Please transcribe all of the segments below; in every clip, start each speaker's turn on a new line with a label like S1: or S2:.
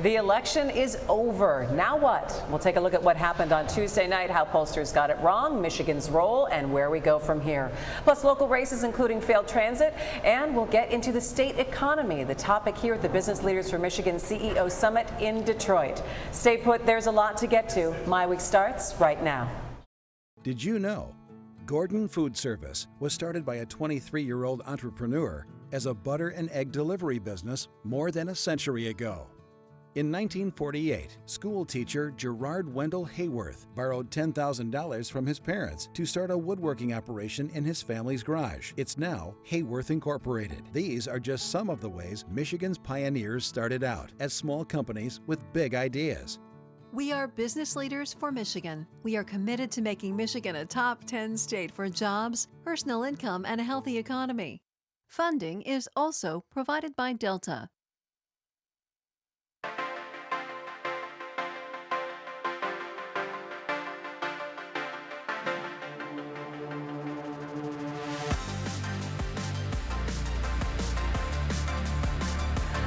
S1: The election is over. Now what? We'll take a look at what happened on Tuesday night, how pollsters got it wrong, Michigan's role, and where we go from here. Plus local races, including failed transit, and we'll get into the state economy, the topic here at the Business Leaders for Michigan CEO Summit in Detroit. Stay put, there's a lot to get to. MiWeek starts right now.
S2: Did you know Gordon Food Service was started by a 23-year-old entrepreneur as a butter and egg delivery business more than a century ago? In 1948, school teacher Gerard Wendell Hayworth borrowed $10,000 from his parents to start a woodworking operation in his family's garage. It's now Hayworth Incorporated. These are just some of the ways Michigan's pioneers started out as small companies with big ideas.
S3: We are Business Leaders for Michigan. We are committed to making Michigan a top 10 state for jobs, personal income, and a healthy economy. Funding is also provided by Delta.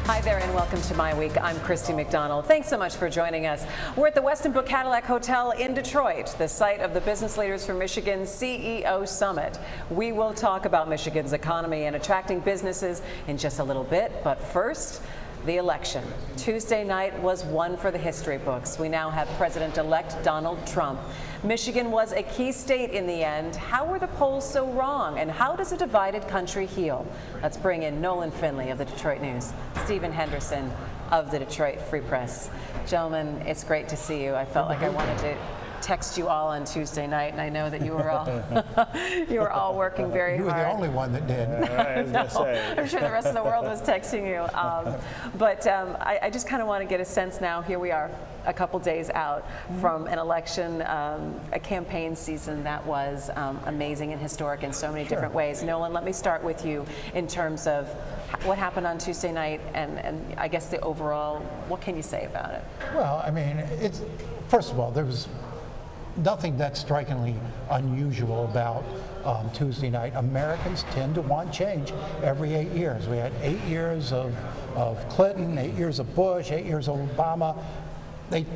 S1: Hi there and welcome to MiWeek. I'm Christy McDonald. Thanks so much for joining us. We're at the Weston Brook Cadillac Hotel in Detroit, the site of the Business Leaders for Michigan CEO Summit. We will talk about Michigan's economy and attracting businesses in just a little bit, but first, the election. Tuesday night was one for the history books. We now have President-elect Donald Trump. Michigan was a key state in the end. How were the polls so wrong, and how does a divided country heal? Let's bring in Nolan Finley of the Detroit News, Stephen Henderson of the Detroit Free Press. Gentlemen, it's great to see you. I felt like I wanted to text you all on Tuesday night, and I know that you were all working very hard.
S4: You were the only one that did.
S1: I was gonna say. I'm sure the rest of the world was texting you. I just kind of want to get a sense now. Here we are, a couple days out from an election, a campaign season that was amazing and historic in so many different ways. Nolan, let me start with you in terms of what happened on Tuesday night, and I guess the overall, what can you say about it?
S4: Well, I mean, first of all, there was nothing that strikingly unusual about Tuesday night. Americans tend to want change every 8 years. We had 8 years of Clinton, 8 years of Bush, 8 years of Obama.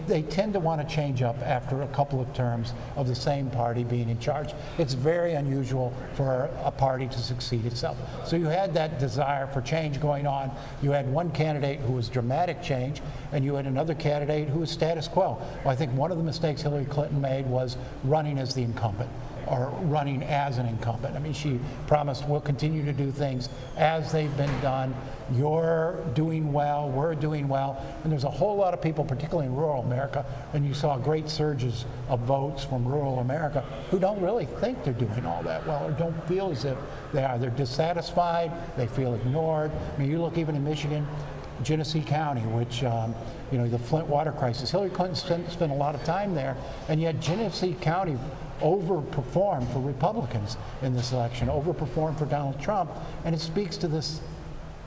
S4: They tend to want to change up after a couple of terms of the same party being in charge. It's very unusual for a party to succeed itself. So you had that desire for change going on. You had one candidate who was dramatic change, and you had another candidate who was status quo. Well, I think one of the mistakes Hillary Clinton made was running as the incumbent, or running as an incumbent. I mean, she promised we'll continue to do things as they've been done. You're doing well, we're doing well. And there's a whole lot of people, particularly in rural America, and you saw great surges of votes from rural America who don't really think they're doing all that well, or don't feel as if they are. They're dissatisfied, they feel ignored. I mean, you look even in Michigan, Genesee County, which, the Flint water crisis. Hillary Clinton spent a lot of time there, and yet Genesee County overperformed for Republicans in this election, overperformed for Donald Trump, and it speaks to this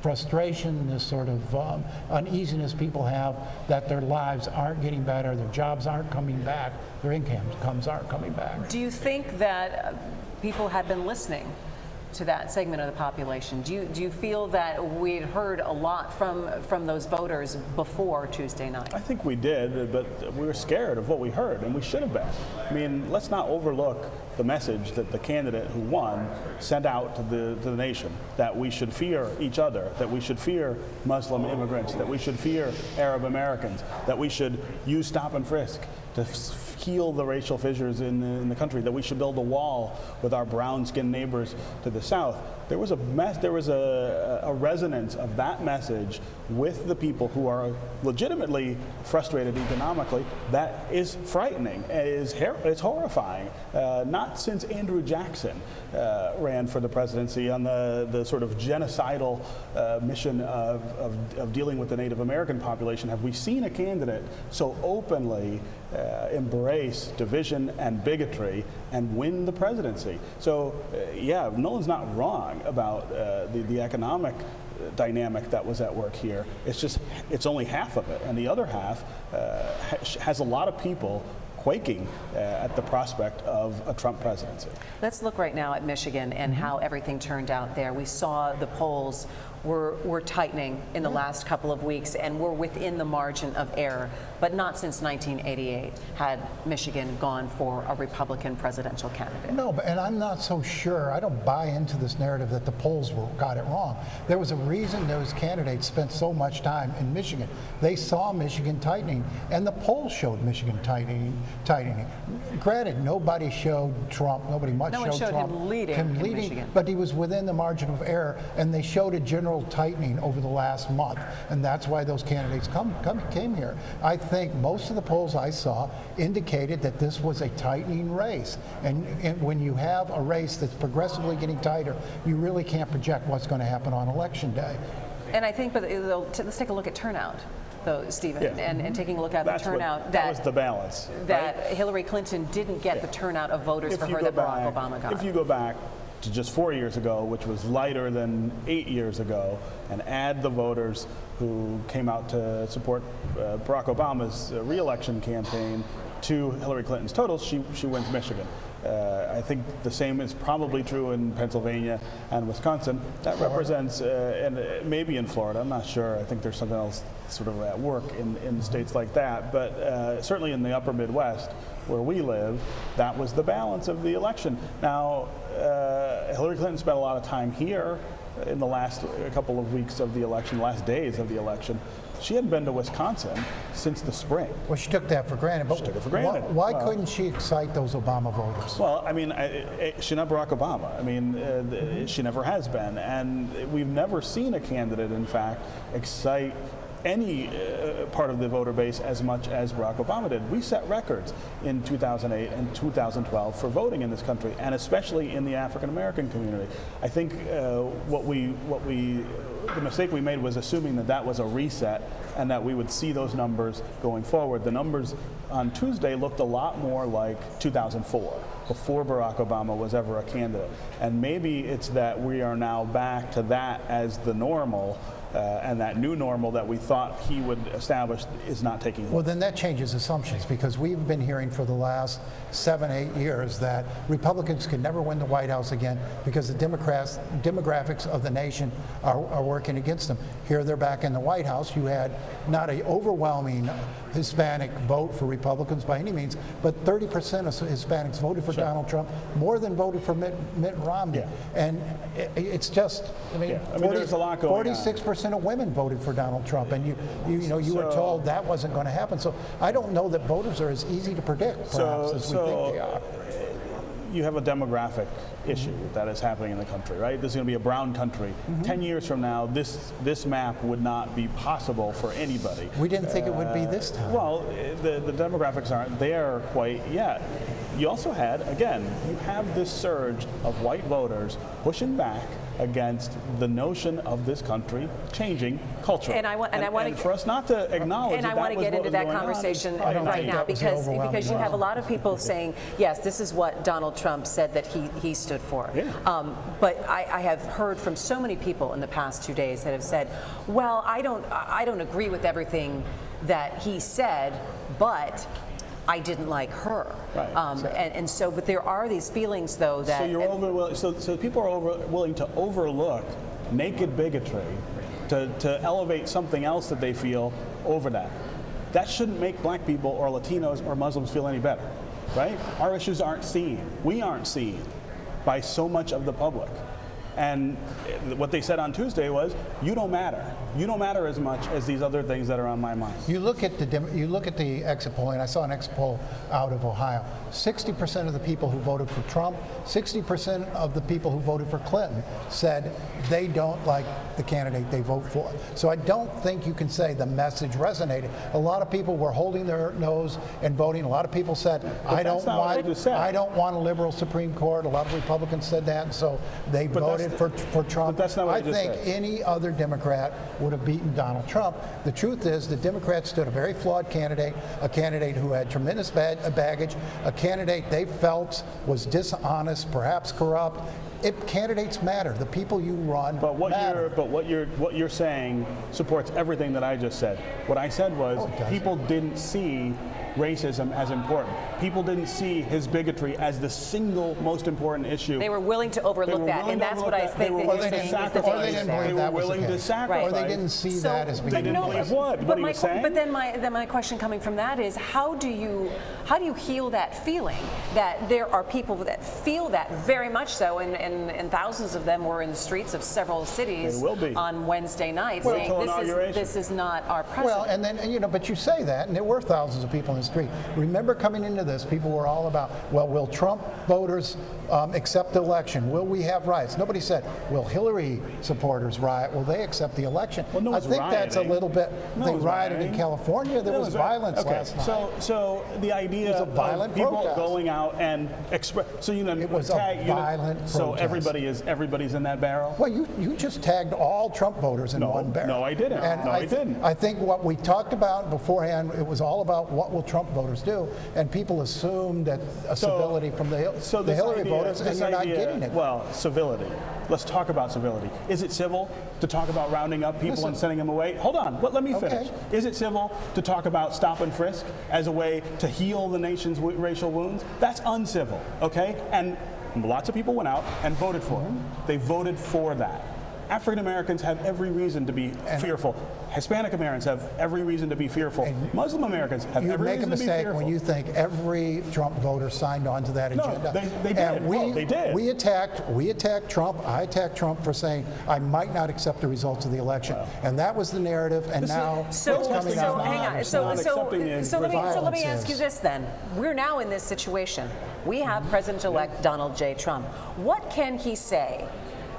S4: frustration, this sort of uneasiness people have that their lives aren't getting better, their jobs aren't coming back, their incomes aren't coming back.
S1: Do you think that people had been listening to that segment of the population? Do you feel that we'd heard a lot from those voters before Tuesday night?
S5: I think we did, but we were scared of what we heard, and we should have been. I mean, let's not overlook the message that the candidate who won sent out to the nation, that we should fear each other, that we should fear Muslim immigrants, that we should fear Arab Americans, that we should use stop and frisk to heal the racial fissures in the country, that we should build a wall with our brown-skinned neighbors to the south. There was a resonance of that message with the people who are legitimately frustrated economically. That is frightening. It's horrifying. Not since Andrew Jackson ran for the presidency on the sort of genocidal mission of dealing with the Native American population have we seen a candidate so openly embrace division and bigotry and win the presidency. So yeah, Nolan's not wrong about the economic dynamic that was at work here. It's only half of it, and the other half has a lot of people quaking at the prospect of a Trump presidency.
S1: Let's look right now at Michigan and how everything turned out there. We saw the polls were tightening in the last couple of weeks, and we're within the margin of error. But not since 1988 had Michigan gone for a Republican presidential candidate.
S4: No, and I'm not so sure. I don't buy into this narrative that the polls got it wrong. There was a reason those candidates spent so much time in Michigan. They saw Michigan tightening, and the polls showed Michigan tightening. Granted, nobody showed Trump. Nobody much
S1: No one showed
S4: Trump.
S1: him leading in Michigan.
S4: But he was within the margin of error, and they showed a general tightening over the last month, and that's why those candidates came here. I think most of the polls I saw indicated that this was a tightening race, and when you have a race that's progressively getting tighter, you really can't project what's going to happen on election day.
S1: And I think, but let's take a look at turnout, though, Stephen, and taking a look at the turnout.
S5: That was the balance.
S1: That
S5: right?
S1: Hillary Clinton didn't get the turnout of voters for her that Barack Obama got.
S5: If you go back to just 4 years ago, which was lighter than 8 years ago, and add the voters who came out to support Barack Obama's re-election campaign to Hillary Clinton's totals, she wins Michigan. I think the same is probably true in Pennsylvania and Wisconsin. That represents, and maybe in Florida, I'm not sure. I think there's something else sort of at work in states like that. But certainly in the upper Midwest, where we live, that was the balance of the election. Now, Hillary Clinton spent a lot of time here in the last couple of weeks of the election, last days of the election. She hadn't been to Wisconsin since the spring.
S4: Well, she took that for granted. But
S5: she took it for granted.
S4: Why couldn't she excite those Obama voters?
S5: Well, I mean, she's not Barack Obama. I mean, she never has been. And we've never seen a candidate, in fact, excite any part of the voter base as much as Barack Obama did. We set records in 2008 and 2012 for voting in this country, and especially in the African American community. I think the mistake we made was assuming that that was a reset and that we would see those numbers going forward. The numbers on Tuesday looked a lot more like 2004, before Barack Obama was ever a candidate. And maybe it's that we are now back to that as the normal, and that new normal that we thought he would establish is not taking place.
S4: Well, then that changes assumptions, because we've been hearing for the last 7-8 years that Republicans can never win the White House again because the demographics of the nation are working against them. Here they're back in the White House. You had not an overwhelming Hispanic vote for Republicans by any means, but 30% of Hispanics voted for Donald Trump, more than voted for Mitt Romney.
S5: Yeah.
S4: And it's just, I mean,
S5: there's a lot going on.
S4: 46% of women voted for Donald Trump, and you were told that wasn't going to happen. So I don't know that voters are as easy to predict, perhaps, as we think they are.
S5: You have a demographic issue that is happening in the country, right? This is going to be a brown country. 10 years from now, this map would not be possible for anybody.
S4: We didn't think it would be this time.
S5: Well, the demographics aren't there quite yet. You also had, again, you have this surge of white voters pushing back against the notion of this country changing culturally. And for us not to acknowledge
S1: and I want to get into that conversation right now, because you have a lot of people saying, yes, this is what Donald Trump said that he stood for.
S5: Yeah.
S1: But I have heard from so many people in the past 2 days that have said, well, I don't agree with everything that he said, but I didn't like her.
S5: Right.
S1: And so, but there are these feelings, though, that...
S5: So people are willing to overlook naked bigotry to elevate something else that they feel over that. That shouldn't make black people or Latinos or Muslims feel any better, right? Our issues aren't seen. We aren't seen by so much of the public. And what they said on Tuesday was, you don't matter. You don't matter as much as these other things that are on my mind.
S4: You look at the exit polling. I saw an exit poll out of Ohio. 60% of the people who voted for Trump, 60% of the people who voted for Clinton said they don't like the candidate they vote for. So I don't think you can say the message resonated. A lot of people were holding their nose and voting. A lot of people said, I don't want a liberal Supreme Court. A lot of Republicans said that, and so they voted for Trump.
S5: But that's not what
S4: I think any other Democrat would have beaten Donald Trump. The truth is the Democrats stood a very flawed candidate, a candidate who had tremendous baggage, a candidate they felt was dishonest, perhaps corrupt. Candidates matter. The people you run matter.
S5: What you're saying supports everything that I just said. What I said was people didn't see racism as important. People didn't see his bigotry as the single most important issue.
S1: They were willing to overlook that, and that's what I think that you're saying is the danger there.
S5: They were willing to sacrifice.
S4: Or they didn't see that as being
S5: They didn't believe what he was saying.
S1: But then my question coming from that is, how do you heal that feeling that there are people that feel that very much so, and thousands of them were in the streets of several cities on Wednesday night saying this is not our president.
S4: Well, and then, but you say that, and there were thousands of people in the street. Remember coming into this, people were all about, well, will Trump voters accept the election? Will we have riots? Nobody said, will Hillary supporters riot? Will they accept the election?
S5: Well, no
S4: I think that's a little bit, they rioted in California. There was violence last night.
S5: So the idea of people going out and express, so
S4: it was a violent protest.
S5: So everybody's in that barrel?
S4: Well, you just tagged all Trump voters in one barrel.
S5: No, I didn't. I didn't.
S4: I think what we talked about beforehand, it was all about what will Trump voters do, and people assumed that civility from the Hillary voters, and you're not getting it.
S5: Well, civility. Let's talk about civility. Is it civil to talk about rounding up people and sending them away? Hold on, let me finish. Is it civil to talk about stop and frisk as a way to heal the nation's racial wounds? That's uncivil, okay? And lots of people went out and voted for it. They voted for that. African Americans have every reason to be fearful. Hispanic Americans have every reason to be fearful. Muslim Americans have every reason to be fearful. You make a mistake
S4: when you think every Trump voter signed on to that agenda.
S5: No, they did. They did.
S4: We attacked Trump. I attacked Trump for saying I might not accept the results of the election, and that was the narrative. And now it's coming out.
S1: Hang on. So let me ask you this then. We're now in this situation. We have President-elect Donald J. Trump. What can he say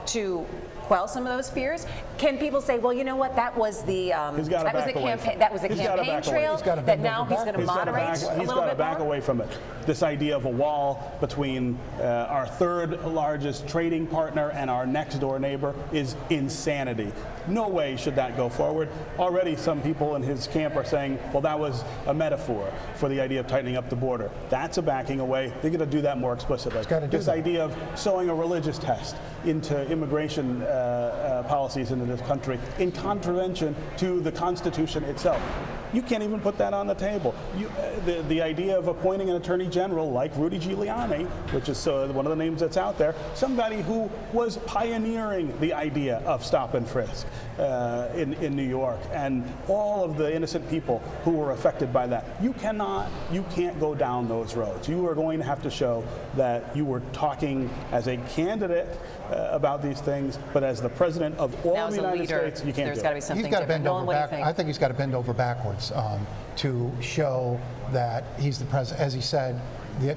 S1: to quell some of those fears? Can people say, well, you know what, that was the campaign trail that now he's going to moderate a little bit more?
S5: He's got to back away from it. This idea of a wall between our third largest trading partner and our next door neighbor is insanity. No way should that go forward. Already some people in his camp are saying, well, that was a metaphor for the idea of tightening up the border. That's a backing away. They're going to do that more explicitly. This idea of sewing a religious test into immigration policies into this country in contravention to the Constitution itself. You can't even put that on the table. The idea of appointing an attorney general like Rudy Giuliani, which is one of the names that's out there, somebody who was pioneering the idea of stop and frisk in New York, and all of the innocent people who were affected by that. You can't go down those roads. You are going to have to show that you were talking as a candidate about these things, but as the president of all the United States, you can't do it.
S1: There's got to be something
S4: different.
S1: I
S4: think he's got to bend over backwards to show that he's the president. As he said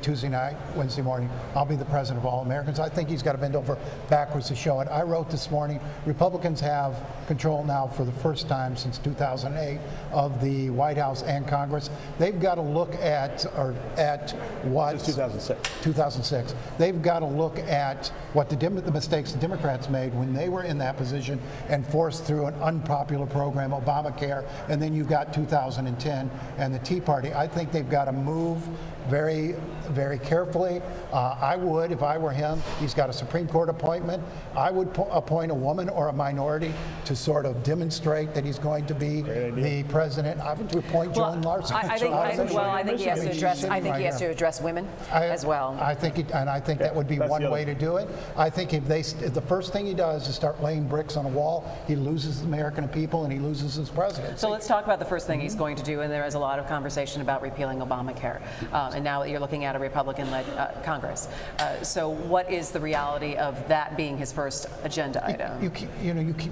S4: Tuesday night, Wednesday morning, I'll be the president of all Americans. I think he's got to bend over backwards to show it. I wrote this morning, Republicans have control now for the first time since 2008 of the White House and Congress. They've got to look at what...
S5: Since 2006.
S4: 2006. They've got to look at what the mistakes the Democrats made when they were in that position and forced through an unpopular program, Obamacare, and then you got 2010 and the Tea Party. I think they've got to move very, very carefully. I would, if I were him, he's got a Supreme Court appointment. I would appoint a woman or a minority to sort of demonstrate that he's going to be the president. I would appoint Joan Larson.
S1: I think he has to address. I think he has to address women as well.
S4: I think that would be one way to do it. I think if the first thing he does is start laying bricks on a wall, he loses the American people and he loses his presidency.
S1: So let's talk about the first thing he's going to do, and there is a lot of conversation about repealing Obamacare. And now you're looking at a Republican-led Congress. So what is the reality of that being his first agenda item?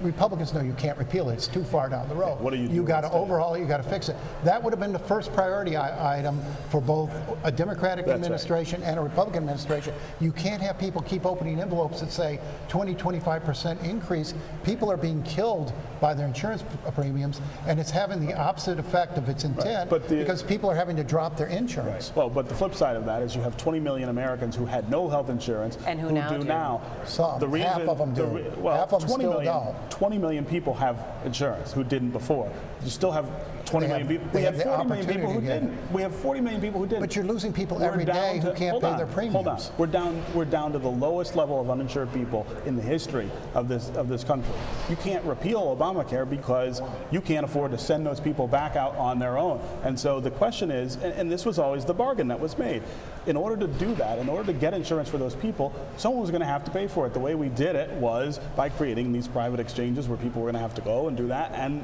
S4: Republicans know you can't repeal it. It's too far down the road.
S5: What do you do?
S4: You got to overhaul it. You got to fix it. That would have been the first priority item for both a Democratic administration and a Republican administration. You can't have people keep opening envelopes that say 20-25% increase. People are being killed by their insurance premiums, and it's having the opposite effect of its intent because people are having to drop their insurance.
S5: Well, but the flip side of that is you have 20 million Americans who had no health insurance
S1: and who
S5: now do.
S4: Half of them do. Half of them still don't.
S5: 20 million people have insurance who didn't before. You still have 20 million people. We had 40 million people who
S4: get it.
S5: didn't. We have 40 million people who didn't.
S4: But you're losing people every day who can't pay their premiums.
S5: Hold on. We're down to the lowest level of uninsured people in the history of this country. You can't repeal Obamacare because you can't afford to send those people back out on their own. And so the question is, and this was always the bargain that was made, in order to do that, in order to get insurance for those people, someone was going to have to pay for it. The way we did it was by creating these private exchanges where people were going to have to go and do that. And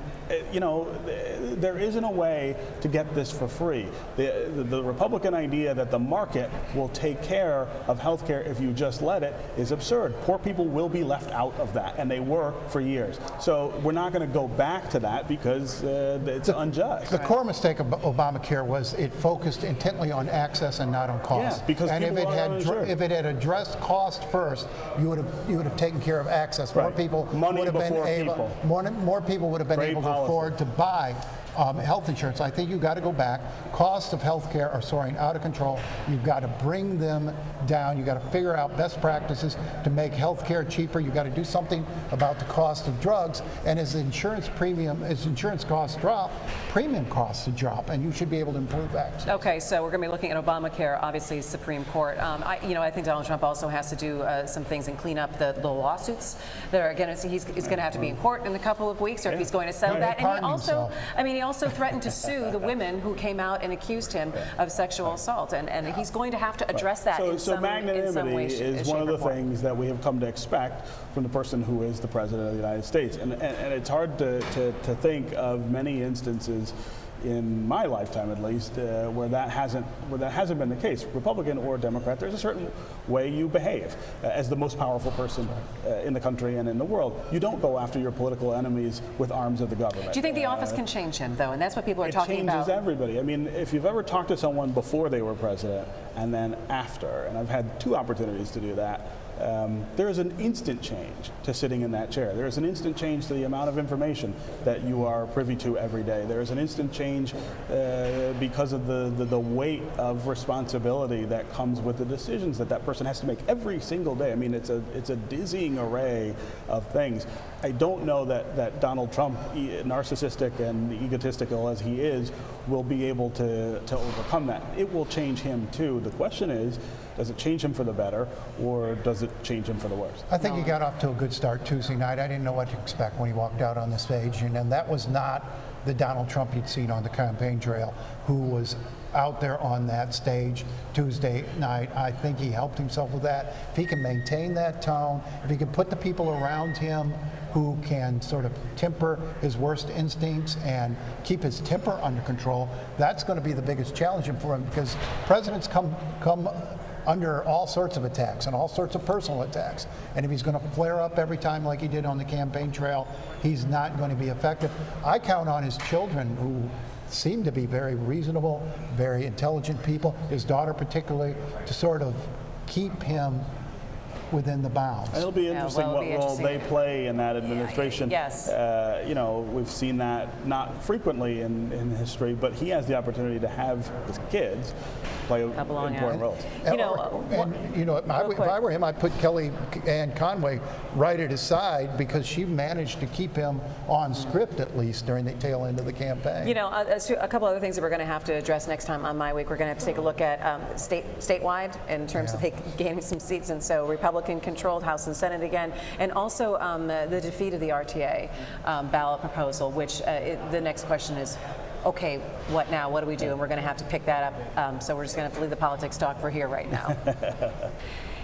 S5: you know, there isn't a way to get this for free. The Republican idea that the market will take care of health care if you just let it is absurd. Poor people will be left out of that, and they were for years. So we're not going to go back to that because it's unjust.
S4: The core mistake of Obamacare was it focused intently on access and not on cost.
S5: Yeah, because
S4: and if it had addressed cost first, you would have taken care of access. More
S5: Right.
S4: people
S5: Money
S4: would have been
S5: before
S4: able.
S5: people.
S4: More people would have been
S5: Great
S4: able to
S5: policy.
S4: afford to buy health insurance. I think you've got to go back. Costs of health care are soaring out of control. You've got to bring them down. You've got to figure out best practices to make health care cheaper. You've got to do something about the cost of drugs. And as insurance costs drop, premium costs should drop, and you should be able to improve access.
S1: Okay, so we're going to be looking at Obamacare, obviously Supreme Court. I think Donald Trump also has to do some things and clean up the lawsuits that are going to. He's going to have to be in court in a couple of weeks, or if he's going to settle that. And he also threatened to sue the women who came out and accused him of sexual assault, and he's going to have to address that in some way.
S5: So magnanimity is one of the things that we have come to expect from the person who is the president of the United States, and it's hard to think of many instances in my lifetime, at least, where that hasn't been the case. Republican or Democrat, there's a certain way you behave as the most powerful person in the country and in the world. You don't go after your political enemies with arms of the government.
S1: Do you think the office can change him, though? And that's what people are talking about.
S5: It changes everybody. I mean, if you've ever talked to someone before they were president and then after, and I've had 2 opportunities to do that, there is an instant change to sitting in that chair. There is an instant change to the amount of information that you are privy to every day. There is an instant change because of the weight of responsibility that comes with the decisions that person has to make every single day. I mean, it's a dizzying array of things. I don't know that Donald Trump, narcissistic and egotistical as he is, will be able to overcome that. It will change him too. The question is, does it change him for the better, or does it change him for the worse?
S4: I think he got off to a good start Tuesday night. I didn't know what to expect when he walked out on the stage, and that was not the Donald Trump you'd seen on the campaign trail, who was out there on that stage Tuesday night. I think he helped himself with that. If he can maintain that tone, if he can put the people around him who can sort of temper his worst instincts and keep his temper under control, that's going to be the biggest challenge for him, because presidents come under all sorts of attacks and all sorts of personal attacks. And if he's going to flare up every time like he did on the campaign trail, he's not going to be effective. I count on his children, who seem to be very reasonable, very intelligent people, his daughter particularly, to sort of keep him within the bounds.
S5: It'll be interesting what role they play in that administration.
S1: Yes.
S5: We've seen that not frequently in history, but he has the opportunity to have his kids play important roles.
S4: If I were him, I'd put Kellyanne Conway right at his side, because she managed to keep him on script, at least during the tail end of the campaign.
S1: A couple other things that we're going to have to address next time on MiWeek. We're going to have to take a look at statewide in terms of gaining some seats, and so Republican-controlled House and Senate again, and also the defeat of the RTA ballot proposal, which the next question is, okay, what now? What do we do? And we're going to have to pick that up. So we're just going to have to leave the politics talk for here right now.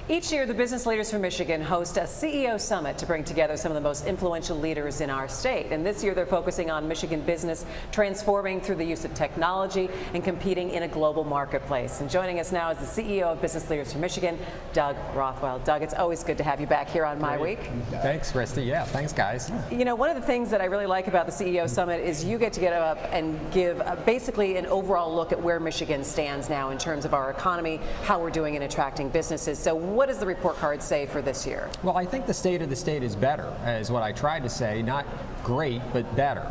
S1: Each year, the business leaders from Michigan host a CEO summit to bring together some of the most influential leaders in our state. And this year, they're focusing on Michigan business transforming through the use of technology and competing in a global marketplace. And joining us now is the CEO of Business Leaders from Michigan, Doug Rothwell. Doug, it's always good to have you back here on MiWeek.
S6: Thanks, Christy. Yeah, thanks, guys.
S1: One of the things that I really like about the CEO Summit is you get to get up and give basically an overall look at where Michigan stands now in terms of our economy, how we're doing in attracting businesses. So what does the report card say for this year?
S6: Well, I think the state of the state is better, is what I tried to say. Not great, but better.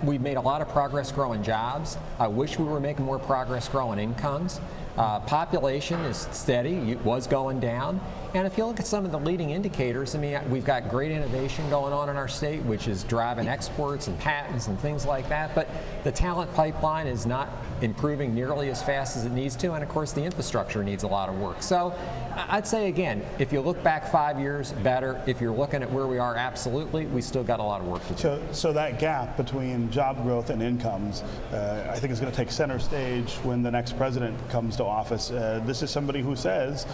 S6: We've made a lot of progress growing jobs. I wish we were making more progress growing incomes. Population is steady, it was going down. And if you look at some of the leading indicators, I mean, we've got great innovation going on in our state, which is driving exports and patents and things like that. But the talent pipeline is not improving nearly as fast as it needs to. And of course, the infrastructure needs a lot of work. So I'd say, again, if you look back 5 years, better. If you're looking at where we are, absolutely, we still got a lot of work to do.
S5: So that gap between job growth and incomes, I think is going to take center stage when the next president comes to office. This is somebody who says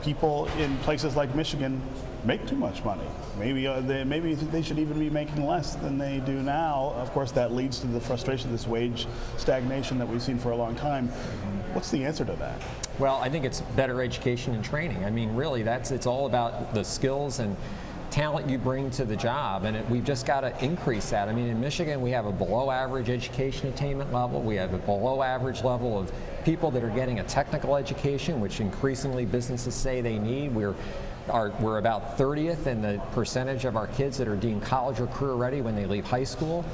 S5: people in places like Michigan make too much money. Maybe they should even be making less than they do now. Of course, that leads to the frustration, this wage stagnation that we've seen for a long time. What's the answer to that?
S6: Well, I think it's better education and training. I mean, really, it's all about the skills and talent you bring to the job, and we've just got to increase that. I mean, in Michigan, we have a below average education attainment level. We have a below average level of people that are getting a technical education, which increasingly businesses say they need. We're about 30th in the percentage of our kids that are deemed college or career ready when they leave high school.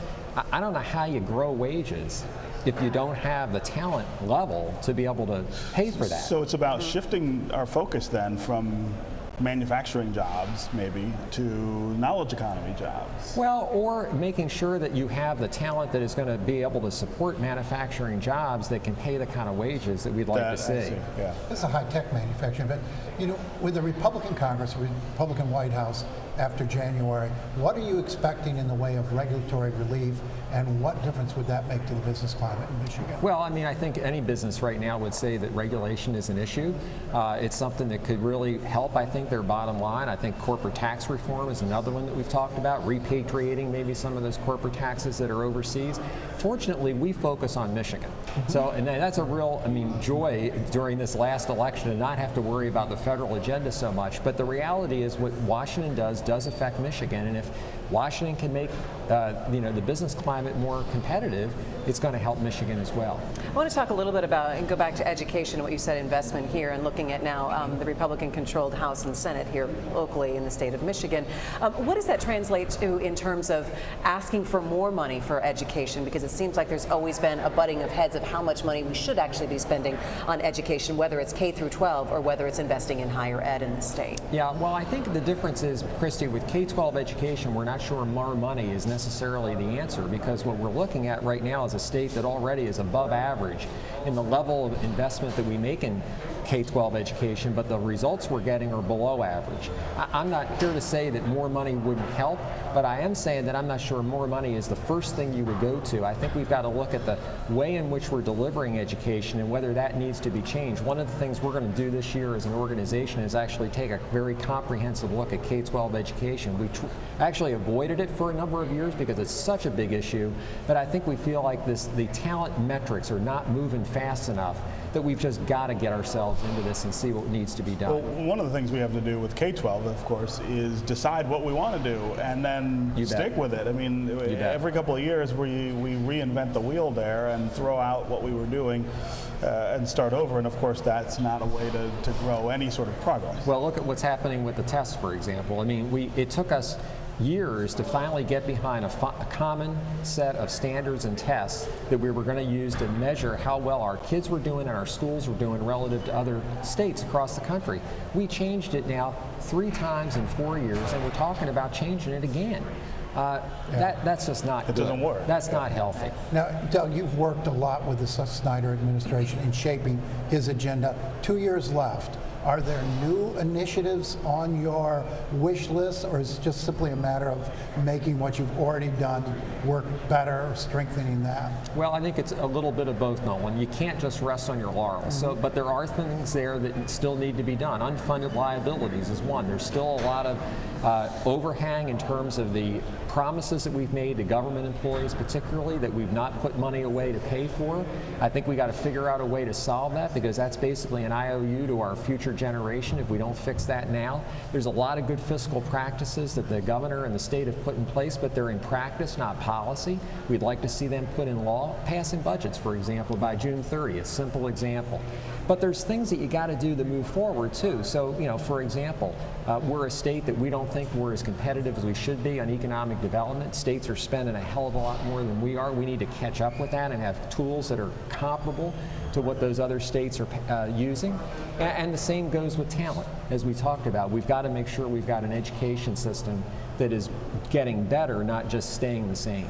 S6: I don't know how you grow wages if you don't have the talent level to be able to pay for that.
S5: So it's about shifting our focus then from manufacturing jobs maybe to knowledge economy jobs.
S6: Well, or making sure that you have the talent that is going to be able to support manufacturing jobs that can pay the kind of wages that we'd like to see.
S5: Yeah.
S4: It's a high-tech manufacturing, but with the Republican Congress, Republican White House after January, what are you expecting in the way of regulatory relief, and what difference would that make to the business climate in Michigan?
S6: Well, I mean, I think any business right now would say that regulation is an issue. It's something that could really help, I think, their bottom line. I think corporate tax reform is another one that we've talked about, repatriating maybe some of those corporate taxes that are overseas. Fortunately, we focus on Michigan. So, and that's a real, joy during this last election to not have to worry about the federal agenda so much. But the reality is what Washington does affect Michigan, and if Washington can make the business climate more competitive, it's going to help Michigan as well.
S1: I want to talk a little bit about, and go back to education, what you said, investment here, and looking at now the Republican-controlled House and Senate here locally in the state of Michigan. What does that translate to in terms of asking for more money for education? Because it seems like there's always been a butting of heads of how much money we should actually be spending on education, whether it's K through 12 or whether it's investing in higher ed in the state.
S6: Yeah, well, I think the difference is, Christy, with K-12 education, we're not sure more money is necessarily the answer, because what we're looking at right now is a state that already is above average in the level of investment that we make in K-12 education, but the results we're getting are below average. I'm not here to say that more money wouldn't help, but I am saying that I'm not sure more money is the first thing you would go to. I think we've got to look at the way in which we're delivering education and whether that needs to be changed. One of the things we're going to do this year as an organization is actually take a very comprehensive look at K-12 education. We actually avoided it for a number of years because it's such a big issue, but I think we feel like the talent metrics are not moving fast enough that we've just got to get ourselves into this and see what needs to be done.
S5: Well, one of the things we have to do with K-12, of course, is decide what we want to do and then stick with it. I mean, every couple of years we reinvent the wheel there and throw out what we were doing and start over, and of course that's not a way to grow any sort of progress.
S6: Well, look at what's happening with the tests, for example. I mean, it took us years to finally get behind a common set of standards and tests that we were going to use to measure how well our kids were doing and our schools were doing relative to other states across the country. We changed it now 3 times in 4 years, and we're talking about changing it again. That's just not good.
S5: It doesn't work.
S6: That's not healthy.
S4: Now, Doug, you've worked a lot with the Snyder administration in shaping his agenda. 2 years left. Are there new initiatives on your wish list, or is it just simply a matter of making what you've already done work better, or strengthening that?
S6: Well, I think it's a little bit of both, Nolan. You can't just rest on your laurels. But there are things there that still need to be done. Unfunded liabilities is one. There's still a lot of overhang in terms of the promises that we've made to government employees, particularly, that we've not put money away to pay for. I think we got to figure out a way to solve that, because that's basically an IOU to our future generation if we don't fix that now. There's a lot of good fiscal practices that the governor and the state have put in place, but they're in practice, not policy. We'd like to see them put in law. Passing budgets, for example, by June 30th, simple example. But there's things that you got to do to move forward too. So, you know, for example, we're a state that we don't think we're as competitive as we should be on economic development. States are spending a hell of a lot more than we are. We need to catch up with that and have tools that are comparable to what those other states are using. And the same goes with talent, as we talked about. We've got to make sure we've got an education system that is getting better, not just staying the same.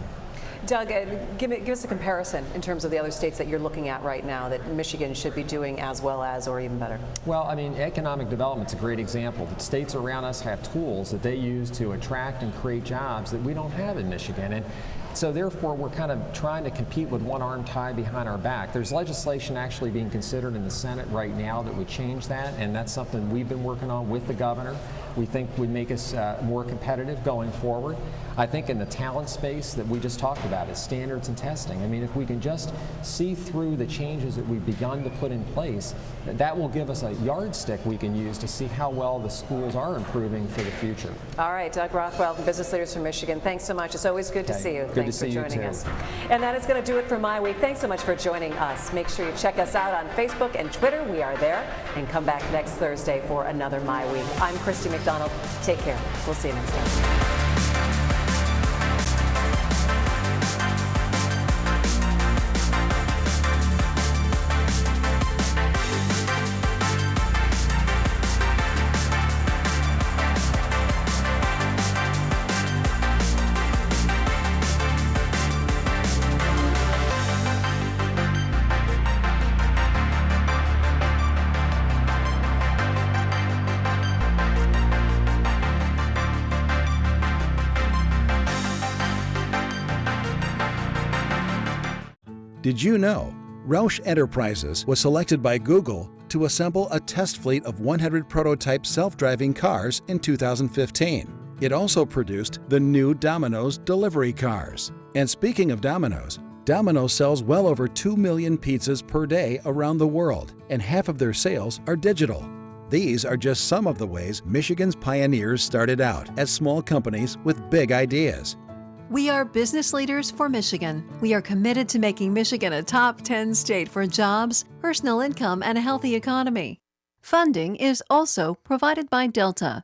S1: Doug, give us a comparison in terms of the other states that you're looking at right now that Michigan should be doing as well as or even better.
S6: Well, I mean, economic development's a great example. The states around us have tools that they use to attract and create jobs that we don't have in Michigan. And so therefore, we're kind of trying to compete with one arm tied behind our back. There's legislation actually being considered in the Senate right now that would change that, and that's something we've been working on with the governor. We think would make us more competitive going forward. I think in the talent space that we just talked about is standards and testing. I mean, if we can just see through the changes that we've begun to put in place, that will give us a yardstick we can use to see how well the schools are improving for the future.
S1: All right, Doug Rothwell, Business Leaders from Michigan, thanks so much. It's always good to see you.
S6: Good
S1: Thanks
S6: to
S1: for
S6: see you
S1: joining
S6: too.
S1: us. And that is going to do it for My Week. Thanks so much for joining us. Make sure you check us out on Facebook and Twitter. We are there. And come back next Thursday for another My Week. I'm Christy McDonald. Take care. We'll see you next time.
S2: Did you know Roush Enterprises was selected by Google to assemble a test fleet of 100 prototype self-driving cars in 2015? It also produced the new Domino's delivery cars. And speaking of Domino's, Domino's sells well over 2 million pizzas per day around the world, and half of their sales are digital. These are just some of the ways Michigan's pioneers started out as small companies with big ideas.
S3: We are Business Leaders for Michigan. We are committed to making Michigan a top 10 state for jobs, personal income, and a healthy economy. Funding is also provided by Delta.